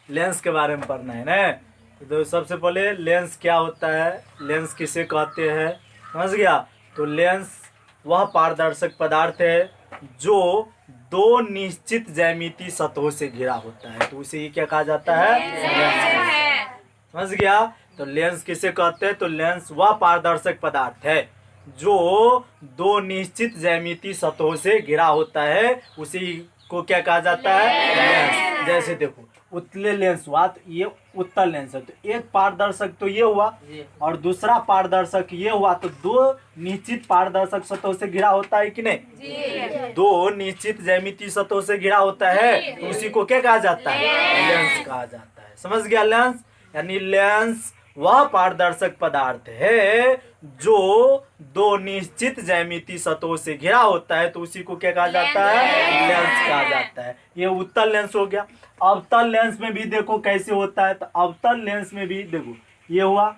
Lens के बारे में पढ़ना है ना। तो सबसे पहले लेंस क्या होता है, लेंस किसे कहते हैं, समझ गया। तो लेंस वह पारदर्शक पदार्थ है जो दो निश्चित ज्यामितीय सतहों से घिरा होता है, तो उसे ये क्या कहा जाता है, लेंस। समझ गया। तो लेंस किसे कहते हैं, तो लेंस वह पारदर्शक पदार्थ है जो दो निश्चित ज्यामितीय सतहों से घिरा होता है, उसी को क्या कहा जाता है, लेंस। जैसे देखो उत्तल लेंस हुआ तो ये उत्तल लेंस है, तो एक पारदर्शक तो ये हुआ और दूसरा पारदर्शक ये हुआ, तो दो निश्चित पारदर्शक सतहों से घिरा होता है कि नहीं, दो निश्चित ज्यामितीय सतहों से घिरा होता है, तो उसी को क्या कहा जाता है, लेंस कहा जाता है। समझ गया। लेंस यानी लेंस वह पारदर्शक पदार्थ है जो दो निश्चित ज्यामितीय सतहों से घिरा होता है, तो उसी को क्या कहा जाता है, लेंस कहा जाता है। ये उत्तल लेंस हो गया। अवतल लेंस में भी देखो कैसे होता है, तो अवतल लेंस में भी देखो ये हुआ,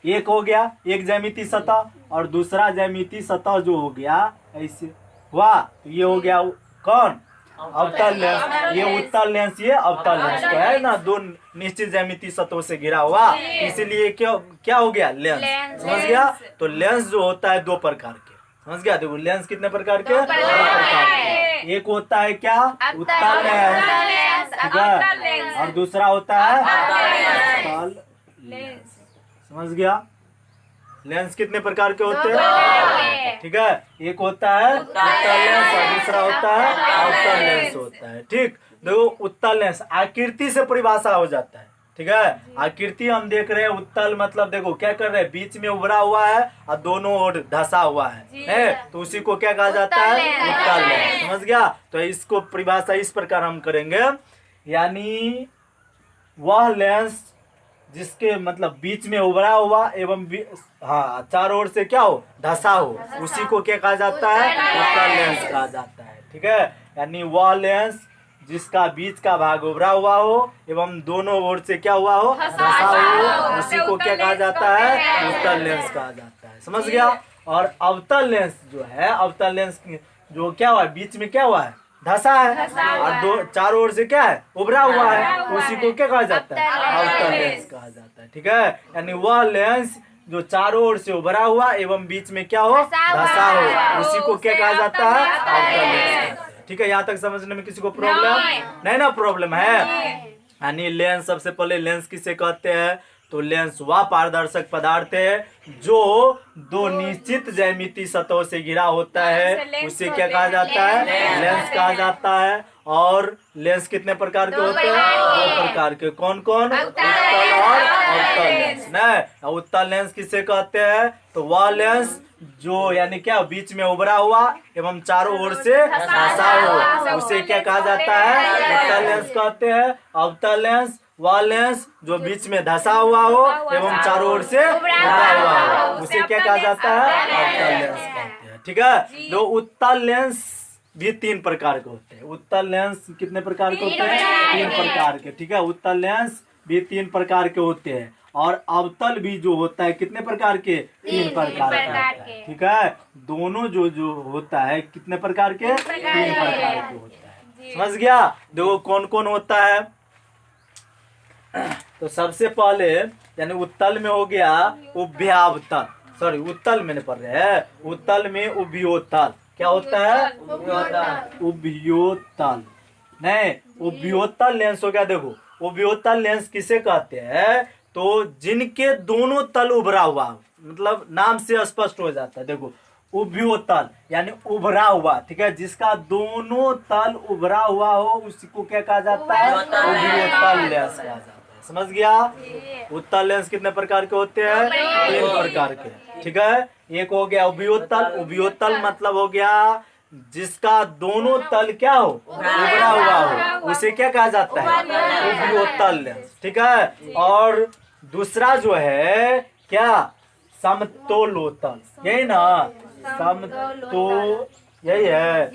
एक हो गया एक ज्यामितीय सतह और दूसरा ज्यामितीय सतह जो हो गया ऐसे हुआ, तो ये हो गया कौन, अवतल लेंस। ये उत्तल लेंस, ये अवतल लेंस तो है ना, दो निश्चित ज्यामितीय सतहों से घिरा हुआ, इसीलिए क्या क्या हो गया, लेंस। समझ गया। तो लेंस जो होता है दो प्रकार के, समझ गया। देखो लेंस कितने प्रकार के, दो प्रकार के। एक होता है क्या, उत्तल लेंस, ठीक है, और दूसरा होता है अवतल लेंस। समझ गया। लेंस कितने प्रकार के होते हैं, ठीक है, एक होता है उत्तल लेंस और दूसरा होता है अवतल लेंस होता है। ठीक, देखो उत्तल लेंस आकृति से परिभाषा हो जाता है, ठीक है। आकृति हम देख रहे हैं, उत्तल मतलब देखो क्या कर रहे हैं, बीच में उभरा हुआ है और दोनों ओर धंसा हुआ है, तो उसी को क्या कहा जाता है, उत्तल लेंस। समझ गया। तो इसको परिभाषा इस प्रकार हम करेंगे, यानी वह लेंस जिसके मतलब बीच में उभरा हुआ एवं हाँ चारों ओर से क्या हो, धंसा हो, उसी को क्या कहा जाता है, उत्तल लेंस कहा जाता है। ठीक है, यानी वह लेंस जिसका बीच का भाग उभरा हुआ हो एवं दोनों ओर से क्या हुआ हो, धंसा हो, उसी को क्या कहा जाता है, उत्तल लेंस कहा जाता है। समझ गया। और अवतल लेंस जो है, अवतल लेंस जो क्या हुआ है, बीच में क्या हुआ है, धंसा है और दो चारों ओर से क्या है, उभरा हुआ है, उसी को क्या कहा जाता है, अवतल लेंस कहा जाता है। ठीक है, यानी वह लेंस जो चारों ओर से उभरा हुआ एवं बीच में क्या हो, धंसा हो, उसी को क्या कहा जाता है, अवतल लेंस। ठीक है, यहाँ तक समझने में किसी को प्रॉब्लम नहीं ना, प्रॉब्लम है। यानी लेंस, सबसे पहले लेंस किसे कहते हैं, तो लेंस वह पारदर्शक पदार्थ है जो दो निश्चित ज्यामितीय सतहों से घिरा होता है, उसे क्या कहा जाता है, लेंस कहा जाता है। और लेंस कितने प्रकार के होते हैं, दो प्रकार के। कौन कौन, उत्तल और अवतल लेंस। नहीं, उत्तल लेंस किसे कहते हैं, तो वह लेंस जो यानी क्या बीच में उभरा हुआ एवं चारों ओर से धंसा हो, उसे क्या कहा जाता है, उत्तल लेंस कहते हैं। अवतल लेंस वह लेंस जो बीच में धंसा हुआ हो एवं चारों ओर से उभरा हुआ हो, उसे क्या कहा जाता है, अवतल लेंस कहते हैं। ठीक है। दो उत्तल लेंस भी तीन प्रकार के होते हैं। उत्तल लेंस कितने प्रकार के होते हैं, तीन प्रकार के। ठीक है, उत्तल लेंस भी तीन प्रकार के होते हैं और अवतल भी जो होता है कितने प्रकार के, तीन प्रकार का होता है। ठीक है, दोनों जो जो होता है कितने प्रकार के, तीन प्रकार के होता है। समझ गया। देखो कौन कौन होता है, तो सबसे पहले यानी उत्तल में हो गया उभयावतल, सॉरी उत्तल में नहीं पढ़ रहे हैं, उत्तल में उभयोतल। क्या होता है, उभयोतल नहीं, उभयोतल लेंस हो गया। देखो उभयोतल लेंस किसे कहते हैं, तो जिनके दोनों तल उभरा हुआ, मतलब नाम से स्पष्ट हो जाता है। देखो उभयोतल यानी उभरा हुआ, ठीक है, जिसका दोनों तल उभरा हुआ हो उसी को क्या कहा जाता है, उभयोतल लेंस कहा जाता है। समझ गया। उत्तल लेंस कितने प्रकार के होते हैं, तीन प्रकार के। ठीक है, एक हो गया उभयोतल। उभयोतल मतलब हो गया जिसका दोनों तल क्या हो, उभरा हुआ हो, उसे क्या कहा जाता है, उभयोतल लेंस। ठीक है। और दूसरा जो है क्या, समतोलोतल, यही ना, यही है,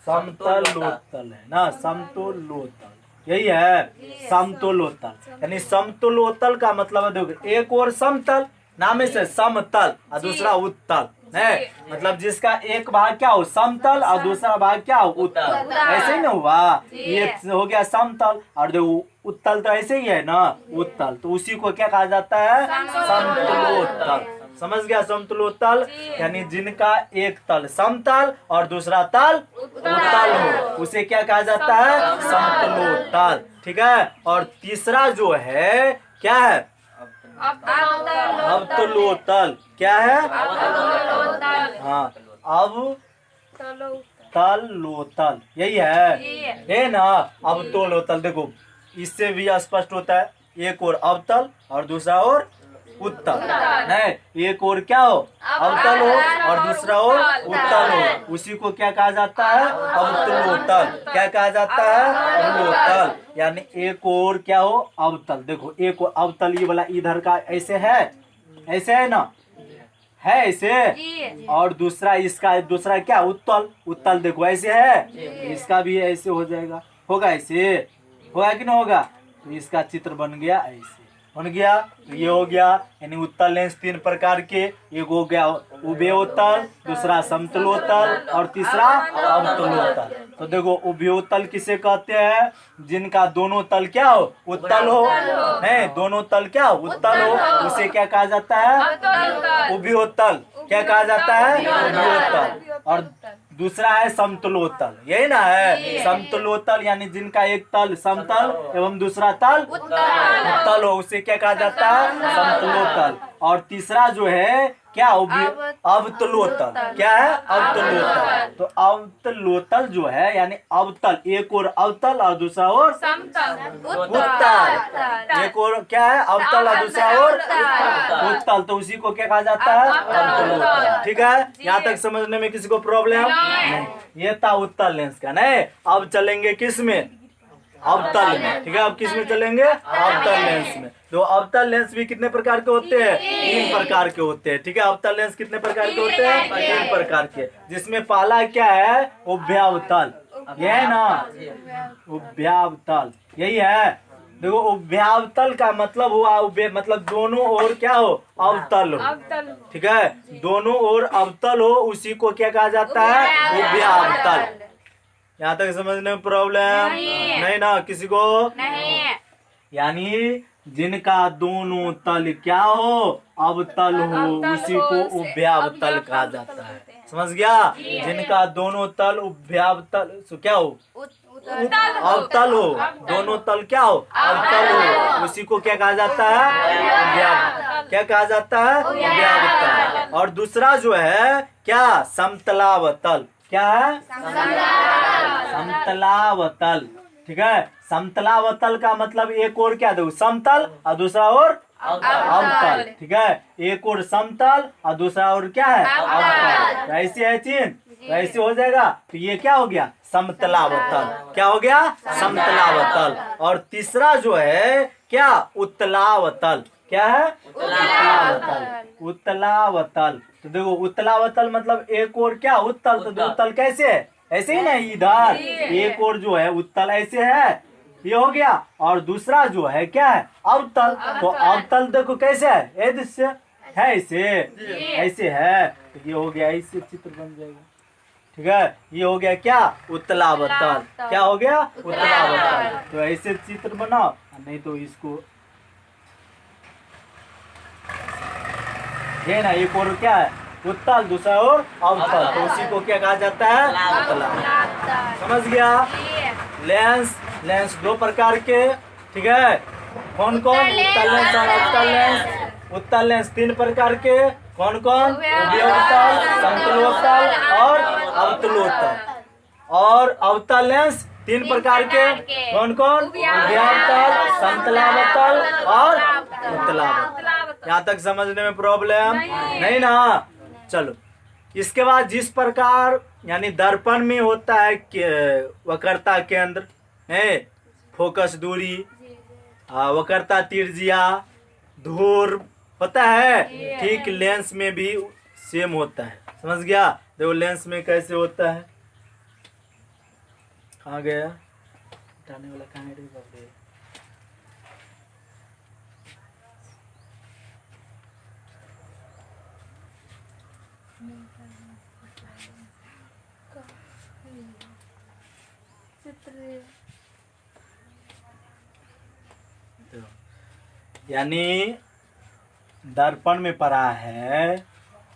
समतलोतल है ना, समतोलोतल यही है, समतोलोतल। यानी समतोलोतल का मतलब है देखो एक और समतल, नाम से समतल और दूसरा उत्तल नहीं, मतलब जिसका एक भाग क्या हो समतल और दूसरा भाग क्या हो उत्तल, ऐसे ही ना हुआ। ये हो गया समतल और देखो उत्तल तो ऐसे ही है ना उत्तल, तो उसी को क्या कहा जाता है समतलोत्तल। समझ गया, समतलोत्तल यानी जिनका एक तल समतल और दूसरा तल उत्तल हो उसे क्या कहा जाता है समतलोत्तल। ठीक है, और तीसरा जो है क्या है अवतलोत्तल। क्या है हाँ अवतलोत्तल, यही है ये ना अवतलोत्तल। देखो इससे भी स्पष्ट होता है, एक और अवतल और दूसरा और उत्तल। नहीं, एक और क्या हो अवतल हो और दूसरा और उत्तल हो, उसी को क्या कहा जाता है अवतलोत्तल। क्या कहा जाता है अवतलोत्तल, यानी एक और क्या हो अवतल। देखो एक और अवतल ये वाला इधर का ऐसे है, ऐसे है ना, है ऐसे, और दूसरा इसका दूसरा क्या उत्तल, उत्तल देखो ऐसे है, इसका भी ऐसे हो जाएगा, होगा ऐसे, होगा कि नहीं होगा। तो इसका चित्र बन गया ऐसे, बन गया। तो ये हो गया यानी उत्तल लेंस तीन प्रकार के, एक हो गया उभयोत्तल, दूसरा समतलोत्तल और तीसरा अवतलोत्तल। तो देखो उभयोत्तल किसे कहते हैं, जिनका दोनों तल क्या हो उत्तल हो, है दोनों तल क्या हो उत्तल हो, उसे क्या कहा जाता है उभयोत्तल। क्या कहा जाता है उभयोत्तल। और दूसरा है समतलोत्तल, यही ना है समतलोत्तल, यानी जिनका एक तल समतल एवं दूसरा तल उत्तल हो उसे क्या कहा जाता है समतलोत्तल। और तीसरा जो है क्या अवतलोत्तल। क्या है अवतलोत्तल। तो अवतलोत्तल जो है यानी अवतल, एक और अवतल और दूसरा और उत्तल, एक और क्या है अवतल और दूसरा और उत्तल, तो उसी को क्या कहा जाता है अवतलोत्तल। ठीक है, यहाँ तक समझने में किसी को प्रॉब्लम नहीं। ये था उत्तल लेंस का। नहीं, अब चलेंगे किस में अवतल में। ठीक है, अब किस में चलेंगे अवतल लेंस में। तो अवतल लेंस भी कितने प्रकार के होते हैं, तीन प्रकार के होते हैं। ठीक है, अवतल लेंस कितने प्रकार के होते हैं, तीन प्रकार के, जिसमें पहला क्या है उभयावतल, ये है ना उभयावतल, यही है। देखो उभयावतल का मतलब हुआ मतलब दोनों ओर क्या हो अवतल हो। ठीक है, दोनों ओर अवतल हो उसी को क्या कहा जाता है उभयावतल। यहाँ तक समझने में प्रॉब्लम नहीं ना किसी को नहीं। यानी जिनका दोनों तल क्या हो अवतल हो उसी को उभयावतल कहा जाता है। समझ गया, जिनका दोनों तल उभयावतल क्या हो अवतल हो, दोनों तल क्या हो अवतल हो उसी को क्या कहा जाता है उभयावतल। क्या कहा जाता है उभयावतल। और दूसरा जो है क्या समतलावतल। क्या है समतलावतल। ठीक है, समतलावतल का मतलब एक और क्या दो समतल और दूसरा और अवतल। ठीक है, एक और समतल और दूसरा और क्या है अवतल, ऐसे है चीन, ऐसे हो जाएगा। तो ये क्या हो गया समतलावतल। क्या हो गया समतलावतल। और तीसरा जो है क्या उत्तलावतल। क्या है उत्तलावतल। उत्तलावतल, तो देखो उत्तलावतल मतलब एक और क्या उत्तल, तो उत्तल कैसे है ऐसे ही ना, इधर एक और जो है उत्तल ऐसे है, ये हो गया। और दूसरा जो है क्या है अवतल, तो अवतल देखो कैसे है ये दृश्य है ऐसे, ऐसे है, तो ये हो गया ऐसे चित्र बन जाएगा। ठीक है, ये हो गया क्या उत्तलावतल। क्या हो गया उत्तलावतल। तो ऐसे चित्र बनाओ, नहीं तो इसको ये ना एक और क्या है उत्तल दूसरा और अवतल, तो उसी को क्या कहा जाता है उत्तलावतल। समझ गया। लेंस, लेंस दो प्रकार के। ठीक है, कौन कौन उत्तल लेंस और अवतल लेंस। उत्तल लेंस तीन प्रकार के, कौन कौन उभयोत्तल, समतलोत्तल और अवतलोत्तल। और अवतल लेंस तीन प्रकार के, कौन कौन उभयोत्तल, समतलावतल और उत्तलावतल। यहाँ तक समझने में प्रॉब्लम नहीं ना। चलो, इसके बाद जिस प्रकार यानी दर्पण में होता है वक्रता केंद्र है, फोकस दूरी, वक्रता त्रिज्या, धूर होता है, ठीक लेंस में भी सेम होता है। समझ गया। देखो लेंस में कैसे होता है, कहाँ गया हटाने वाला, कहाँ है रे बाप रे। यानी दर्पण में पड़ा है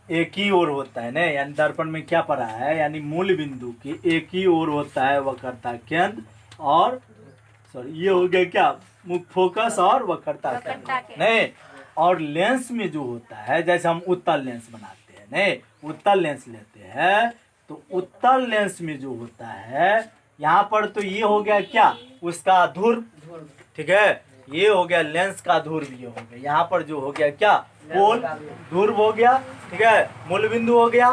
एक ही ओर होता है ना, यानी दर्पण में क्या पड़ा है, यानी मूल बिंदु की एक ही ओर होता है वक्रता केंद्र और सॉरी ये हो गया क्या मुख्य फोकस और वक्रता केंद्र नहीं। और लेंस में जो होता है जैसे हम उत्तल लेंस बनाते हैं नहीं, उत्तल लेंस लेते हैं तो उत्तल लेंस में जो होता है यहाँ पर तो ये हो गया क्या उसका ध्रुव, ठीक है, ये हो गया लेंस का ध्रुव, ये हो गया यहाँ पर जो हो गया क्या पोल ध्रुव हो गया, ठीक है, मूल बिंदु हो गया।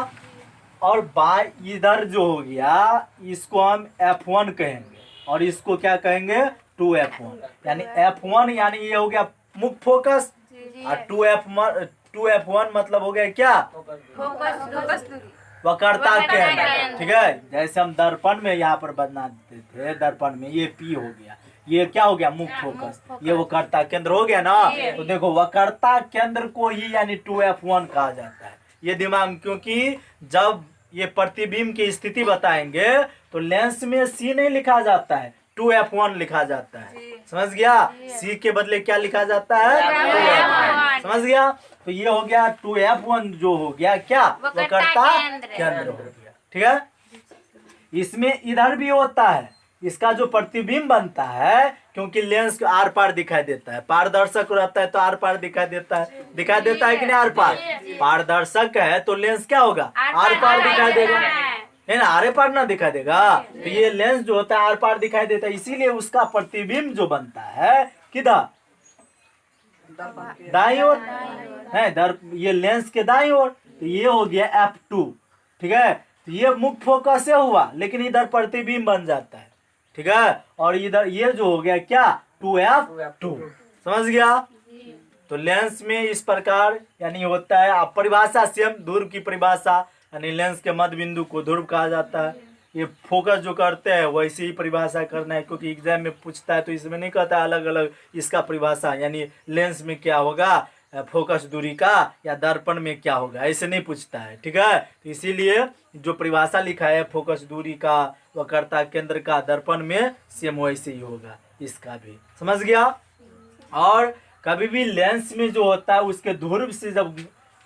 और बाय इधर जो हो गया इसको हम F1 कहेंगे और इसको क्या कहेंगे 2F1, यानी F1 यानी ये हो गया मुख्य फोकस और 2F1 मतलब हो गया क्या वक्रता केंद्र, ठीक है। जैसे हम दर्पण में यहाँ पर बना देते थे, दर्पण में ये P हो गया, ये क्या हो गया मुख्य फोकस, ये वक्रता केंद्र हो गया ना। तो देखो वक्रता केंद्र को ही यानी 2F1 कहा जाता है, ये दिमाग में, क्योंकि जब ये प्रतिबिंब की स्थिति बताएंगे तो लेंस में C नहीं लिखा जाता है 2F1 लिखा जाता है, समझ गया, C के बदले क्या लिखा जाता है 2F1, समझ गया। तो ये हो गया 2F1 जो हो गया क्या वक्रता केंद्र हो गया, ठीक है। इसमें इधर भी होता है, इसका जो प्रतिबिंब बनता है क्योंकि लेंस आर पार दिखाई देता है, पारदर्शक रहता है तो आर पार दिखाई देता है, दिखाई देता है कि नहीं आर पार, पारदर्शक है तो लेंस क्या होगा आर पार दिखाई देगा, है ना, आरे पार ना दिखाई देगा। तो ये लेंस जो होता है आर पार दिखाई देता है, इसीलिए उसका प्रतिबिंब जो बनता है किधर दाईं ओर है, ये लेंस के दाईं ओर, तो ये हो गया F2, ठीक है। तो ये मुख्य फोकस से हुआ लेकिन इधर प्रतिबिंब बन जाता है, ठीक है। और इधर ये जो हो गया क्या 2F2, समझ गया। तो लेंस में इस प्रकार यानी होता है, आप परिभाषा सेम ध्रुव की परिभाषा यानी लेंस के मध्य बिंदु को ध्रुव कहा जाता है। ये फोकस जो करते हैं वैसे ही परिभाषा करना है, क्योंकि एग्जाम में पूछता है तो इसमें नहीं कहता अलग अलग इसका परिभाषा, यानी लेंस में क्या होगा फोकस दूरी का या दर्पण में क्या होगा ऐसे नहीं पूछता है, ठीक है। तो इसीलिए जो परिभाषा लिखा है फोकस दूरी का वक्रता केंद्र का दर्पण में सेम वैसे ही होगा इसका भी, समझ गया। और कभी भी लेंस में जो होता है उसके ध्रुव से जब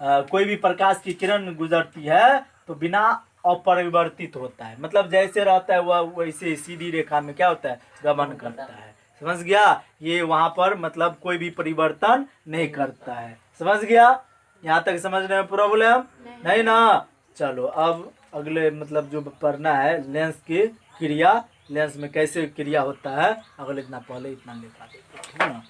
कोई भी प्रकाश की किरण गुजरती है तो बिना अपरिवर्तित होता है, मतलब जैसे रहता है वह वैसे सीधी रेखा में क्या होता है गमन करता है, समझ गया। ये वहां पर मतलब कोई भी परिवर्तन नहीं करता है, समझ गया। यहाँ तक समझने में प्रॉब्लम नहीं ना। चलो अब अगले मतलब जो पढ़ना है लेंस की क्रिया, लेंस में कैसे क्रिया होता है अगले इतना पहले इतना लिखा देते, ठीक है ना।